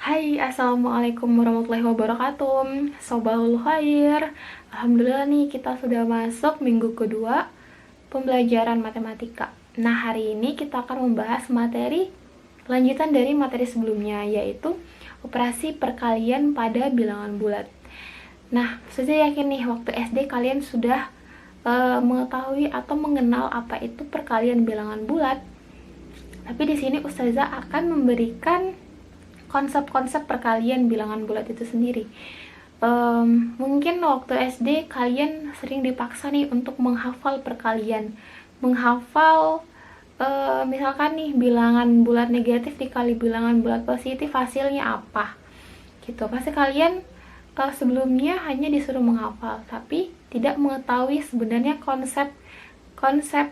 Hai, assalamualaikum warahmatullahi wabarakatuh. Sobahul khair. Alhamdulillah nih kita sudah masuk minggu kedua pembelajaran matematika. Nah, hari ini kita akan membahas materi lanjutan dari materi sebelumnya, yaitu operasi perkalian pada bilangan bulat. Nah, saya yakin nih waktu SD kalian sudah mengetahui atau mengenal apa itu perkalian bilangan bulat. Tapi di sini Ustazah akan memberikan konsep-konsep perkalian bilangan bulat itu sendiri. Mungkin waktu SD kalian sering dipaksa nih untuk menghafal perkalian, menghafal misalkan nih bilangan bulat negatif dikali bilangan bulat positif hasilnya apa gitu. Pasti kalian sebelumnya hanya disuruh menghafal tapi tidak mengetahui sebenarnya konsep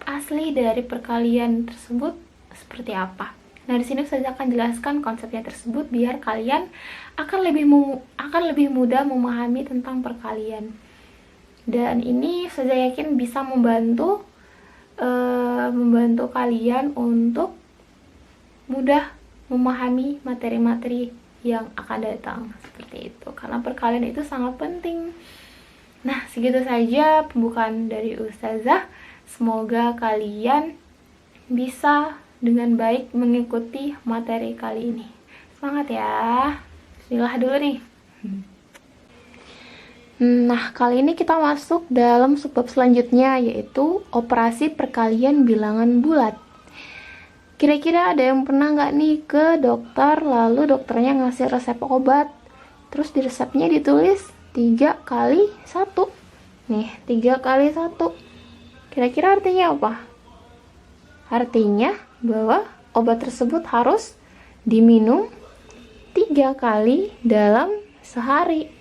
asli dari perkalian tersebut seperti apa. Nah, di sini saya akan jelaskan konsepnya tersebut biar kalian akan lebih mudah memahami tentang perkalian. Dan ini saya yakin bisa membantu kalian untuk mudah memahami materi-materi yang akan datang seperti itu. Karena perkalian itu sangat penting. Nah, segitu saja pembukaan dari Ustazah. Semoga kalian bisa dengan baik mengikuti materi kali ini. Semangat ya. Bismillah dulu nih. Nah, kali ini kita masuk dalam subbab selanjutnya, yaitu operasi perkalian bilangan bulat. Kira-kira ada yang pernah nggak nih ke dokter, lalu dokternya ngasih resep obat, terus di resepnya ditulis 3 kali 1. Nih, 3 kali 1. Kira-kira artinya apa? Artinya bahwa obat tersebut harus diminum 3 kali dalam sehari.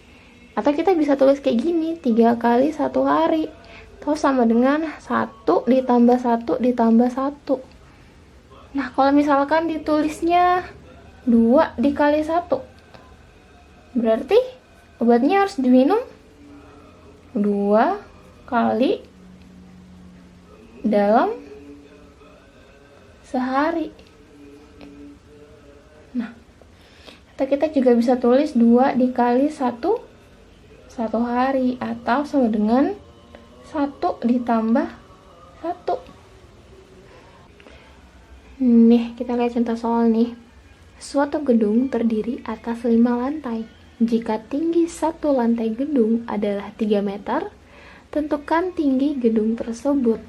Atau kita bisa tulis kayak gini, 3 kali 1 hari. Atau sama dengan 1 ditambah 1 ditambah 1. Nah, kalau misalkan ditulisnya 2 dikali 1, berarti obatnya harus diminum 2 kali dalam sehari. Nah, atau kita juga bisa tulis 2 dikali 1 hari, atau sama dengan 1 ditambah 1. Nih, kita lihat contoh soal nih. Suatu gedung terdiri atas 5 lantai. Jika tinggi satu lantai gedung adalah 3 meter, tentukan tinggi gedung tersebut.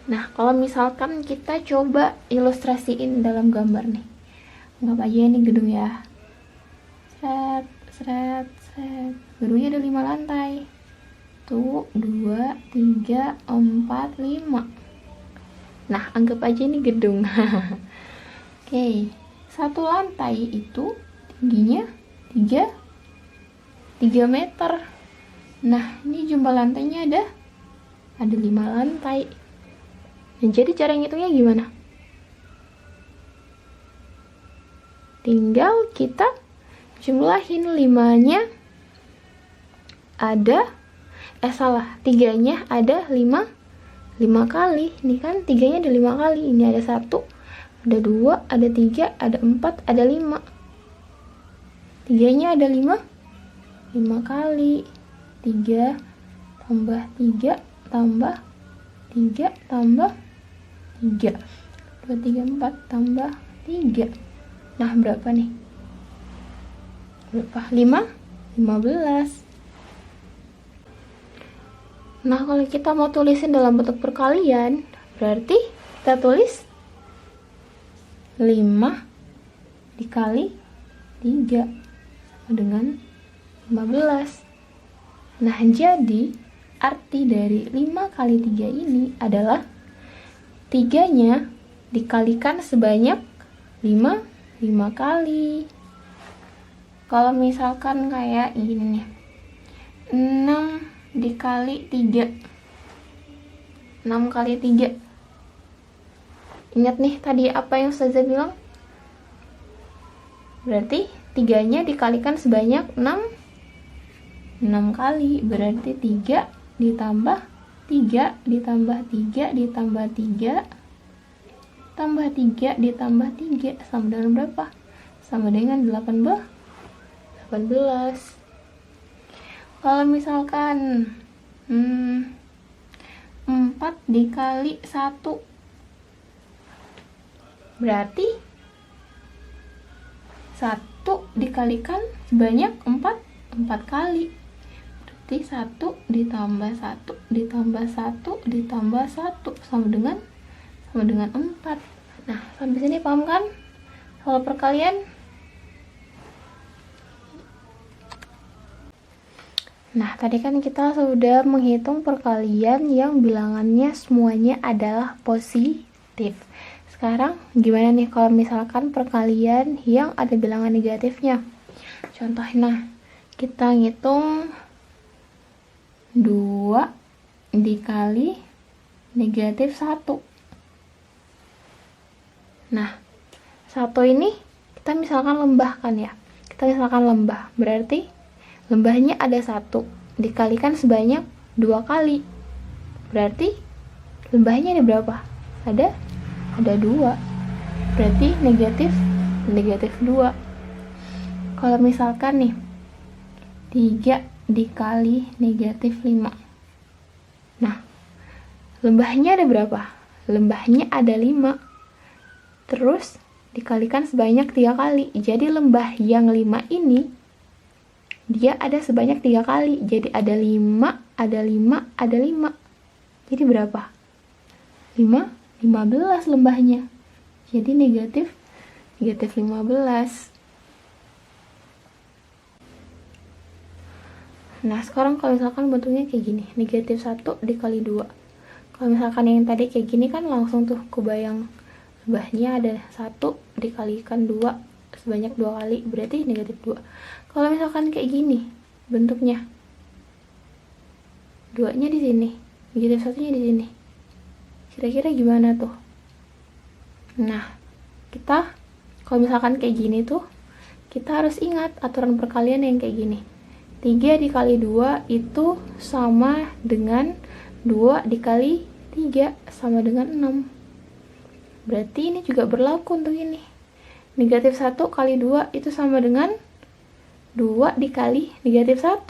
Nah, kalau misalkan kita coba ilustrasiin dalam gambar nih. Anggap aja ini gedung ya. Seret. Gedungnya ada 5 lantai. 1, 2, 3, 4, 5. Nah, anggap aja ini gedung. Oke, satu lantai itu tingginya 3 meter. Nah, ini jumlah lantainya ada 5 lantai. Nah, jadi cara ngitungnya gimana? Tinggal kita jumlahin 5-nya ada 3-nya ada 5 kali. Ini kan 3-nya ada 5 kali. Ini ada 1, ada 2, ada 3, ada 4, ada 5. 3-nya ada 5 kali. 3 tambah 3 tambah 3 tambah 3. 2, 3, 4 tambah 3. Nah, berapa nih? Berapa? 15. Nah, kalau kita mau tulisin dalam bentuk perkalian, berarti kita tulis 5 dikali 3 sama dengan 15. Nah, jadi arti dari 5 kali 3 ini adalah 3-nya dikalikan sebanyak 5 kali. Kalau misalkan kayak ini nih, 6 dikali 3. 6 kali 3. Ingat nih tadi apa yang Ustazah bilang? Berarti 3-nya dikalikan sebanyak 6 kali. Berarti 3 ditambah 3 ditambah 3 ditambah 3 tambah 3 ditambah 3 sama dengan berapa? sama dengan 18. Kalau misalkan 4 dikali 1, berarti 1 dikalikan sebanyak 4 kali. Berarti 1 ditambah 1 ditambah 1 ditambah 1 sama dengan 4. Nah, sampai sini paham kan soal perkalian? Nah, tadi kan kita sudah menghitung perkalian yang bilangannya semuanya adalah positif. Sekarang gimana nih kalau misalkan perkalian yang ada bilangan negatifnya? Contohnya, kita ngitung 2 dikali negatif 1. Nah, 1 ini kita misalkan lembahkan ya. Kita misalkan lembah, berarti lembahnya ada 1 dikalikan sebanyak 2 kali. Berarti lembahnya ada berapa? Ada 2. Berarti negatif 2. Kalau misalkan nih 3 dikali negatif 5. Nah, lembahnya ada berapa? Lembahnya ada 5. Terus dikalikan sebanyak 3 kali. Jadi lembah yang 5 ini dia ada sebanyak 3 kali. Jadi ada 5, ada 5, ada 5. Jadi berapa? 15 lembahnya. Jadi negatif 15. Nah, sekarang kalau misalkan bentuknya kayak gini, negatif 1 dikali 2. Kalau misalkan yang tadi kayak gini kan langsung tuh kebayang lembahnya ada 1 dikalikan 2 sebanyak 2 kali, berarti negatif 2. Kalau misalkan kayak gini bentuknya, 2-nya di sini, negatif 1-nya di sini. Kira-kira gimana tuh? Nah, kita kalau misalkan kayak gini tuh, kita harus ingat aturan perkalian yang kayak gini. 3 dikali 2 itu sama dengan 2 dikali 3 sama dengan 6. Berarti ini juga berlaku untuk ini. Negatif 1 kali 2 itu sama dengan 2 dikali negatif 1.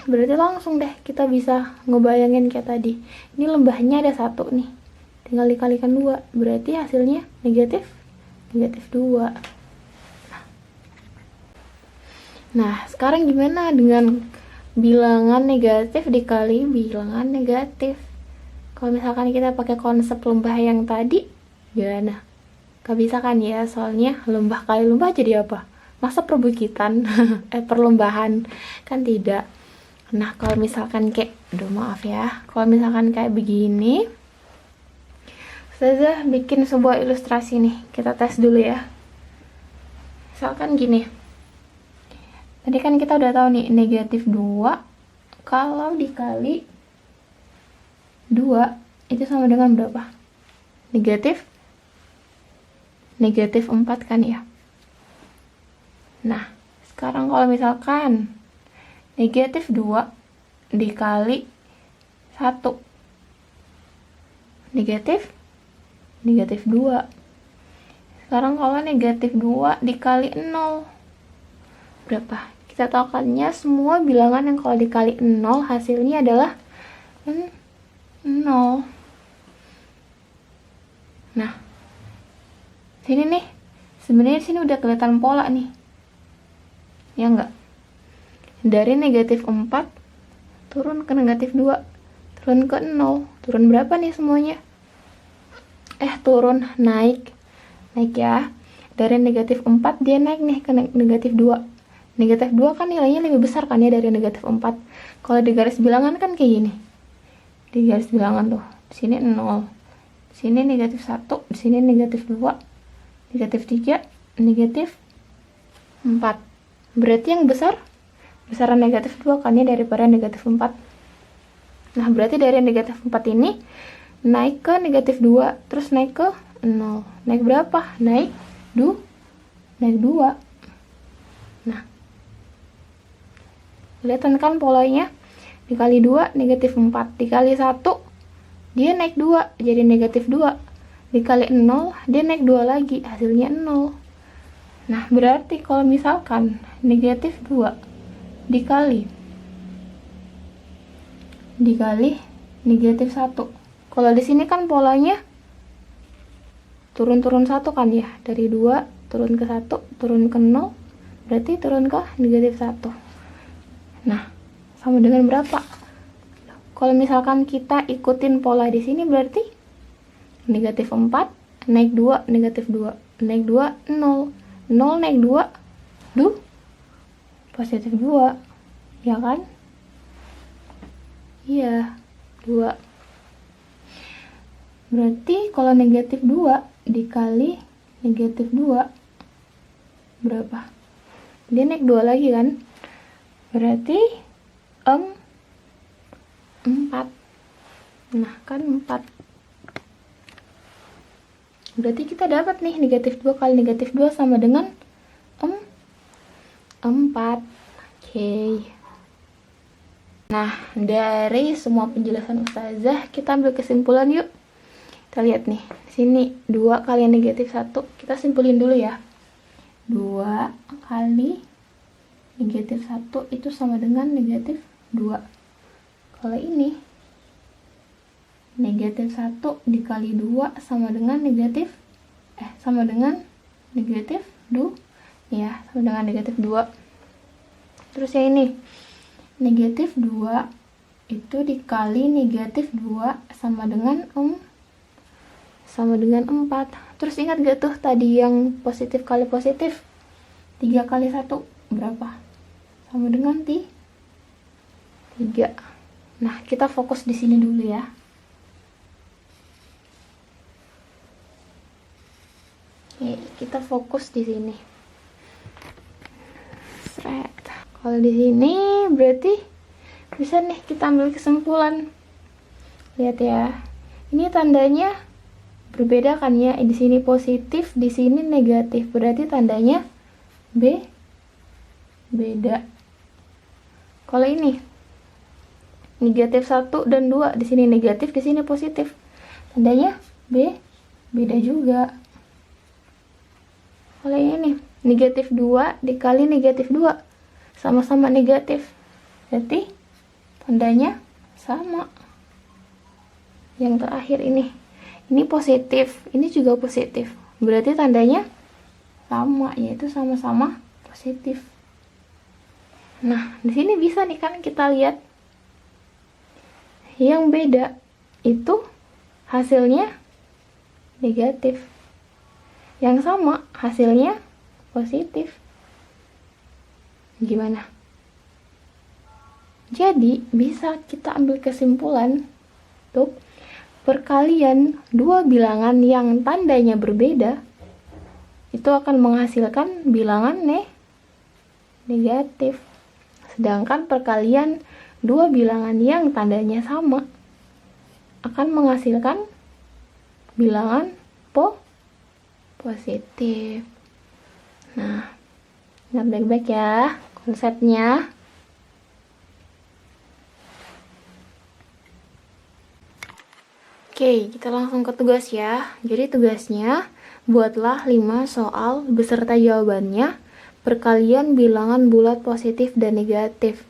Berarti langsung deh kita bisa ngebayangin kayak tadi. Ini lembahnya ada 1 nih. Tinggal dikalikan 2. Berarti hasilnya negatif 2. Nah, sekarang gimana dengan bilangan negatif dikali bilangan negatif? Kalau misalkan kita pakai konsep lembah yang tadi, gimana? Gak bisa kan ya, soalnya lembah kali lembah jadi apa? Masa perbukitan? Perlembahan? Kan tidak. Nah, kalau misalkan kayak, maaf ya, kalau misalkan kayak begini, Ustazah bikin sebuah ilustrasi nih, kita tes dulu ya. Misalkan gini, tadi kan kita udah tahu nih, negatif 2 kalau dikali 2 itu sama dengan berapa? Negatif 4 kan ya. Nah, sekarang kalau misalkan negatif 2 dikali 1, negatif 2. Sekarang kalau negatif 2 dikali 0, berapa? Kita tahukannya semua bilangan yang kalau dikali 0 hasilnya adalah 0. Nah, sini nih, sebenarnya sini udah kelihatan pola nih, ya enggak? Dari negatif 4 turun ke negatif 2, turun ke 0, turun berapa nih semuanya? Turun, naik ya. Dari negatif 4 dia naik nih ke negatif 2. Negatif 2 kan nilainya lebih besar kan ya dari negatif 4. Kalau di garis bilangan kan kayak gini. Di garis bilangan tuh, di sini 0, di sini negatif 1, di sini negatif 2, negatif 3, negatif 4. Berarti yang besar besaran negatif 2 kan ya daripada negatif 4. Nah, berarti dari negatif 4 ini naik ke negatif 2, terus naik ke 0. Naik berapa? Naik 2. Nah, kelihatan kan polanya? Dikali 2 negatif 4, dikali 1 dia naik 2 jadi negatif 2, dikali 0 dia naik 2 lagi, hasilnya 0. Nah, berarti kalau misalkan negatif 2 dikali negatif 1. Kalau di sini kan polanya turun-turun 1 kan ya. Dari 2 turun ke 1, turun ke 0, berarti turun ke negatif 1. Nah, sama dengan berapa? Kalau misalkan kita ikutin pola di sini berarti negatif 4 naik 2, negatif 2, naik 2, 0. 0 naik 2, positif 2. Ya kan? Iya, 2. Berarti kalau negatif 2 dikali negatif 2 berapa? Dia naik 2 lagi kan? Berarti 4. Nah, kan 4. Berarti kita dapat nih negatif 2 kali negatif 2 sama dengan 4. Oke. Nah, dari semua penjelasan Ustazah, kita ambil kesimpulan yuk. Kita lihat nih, sini 2 kali negatif 1, kita simpulin dulu ya. 2 kali negatif 1 itu sama dengan negatif 2. Kalau ini, negatif 1 dikali 2 sama dengan negatif 2. Ya, sama dengan negatif 2. Terus yang ini, negatif 2 itu dikali negatif 2 sama dengan 4. Terus ingat gak tuh tadi yang positif kali positif? 3 kali 1 berapa? Sama dengan 3. Nah, kita fokus di sini dulu ya. Oke, kita fokus di sini. Seret. Kalau di sini berarti bisa nih kita ambil kesimpulan. Lihat ya. Ini tandanya berbeda kan ya, di sini positif, di sini negatif, berarti tandanya beda. Kalau ini negatif 1 dan 2, di sini negatif, di sini positif, tandanya beda juga. Kalau ini negatif 2 dikali negatif 2 sama-sama negatif, berarti tandanya sama. Yang terakhir ini positif, ini juga positif, berarti tandanya sama, yaitu sama-sama positif. Nah, di sini bisa nih kan kita lihat yang beda itu hasilnya negatif, yang sama hasilnya positif. Gimana? Jadi bisa kita ambil kesimpulan tuh, perkalian dua bilangan yang tandanya berbeda itu akan menghasilkan bilangan negatif. Sedangkan perkalian dua bilangan yang tandanya sama akan menghasilkan bilangan positif. Nah, ingat baik-baik ya konsepnya. Oke, kita langsung ke tugas ya. Jadi tugasnya, buatlah 5 soal beserta jawabannya, perkalian bilangan bulat positif dan negatif.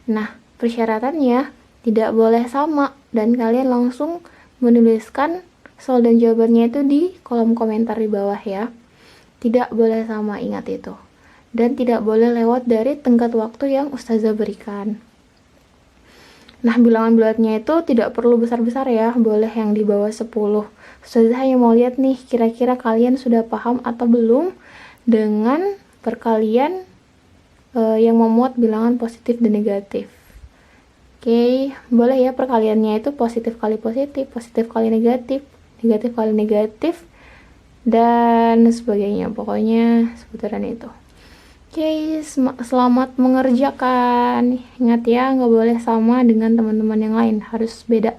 Nah, persyaratannya tidak boleh sama, dan kalian langsung menuliskan soal dan jawabannya itu di kolom komentar di bawah ya. Tidak boleh sama, ingat itu. Dan tidak boleh lewat dari tenggat waktu yang Ustazah berikan. Nah, bilangan bulatnya itu tidak perlu besar-besar ya, boleh yang di bawah 10. Ustazah hanya mau lihat nih, kira-kira kalian sudah paham atau belum dengan perkalian yang memuat bilangan positif dan negatif. Oke, boleh ya perkaliannya itu positif kali positif, positif kali negatif, negatif kali negatif, dan sebagainya. Pokoknya seputaran itu. Oke, selamat mengerjakan. Ingat ya, nggak boleh sama dengan teman-teman yang lain, harus beda.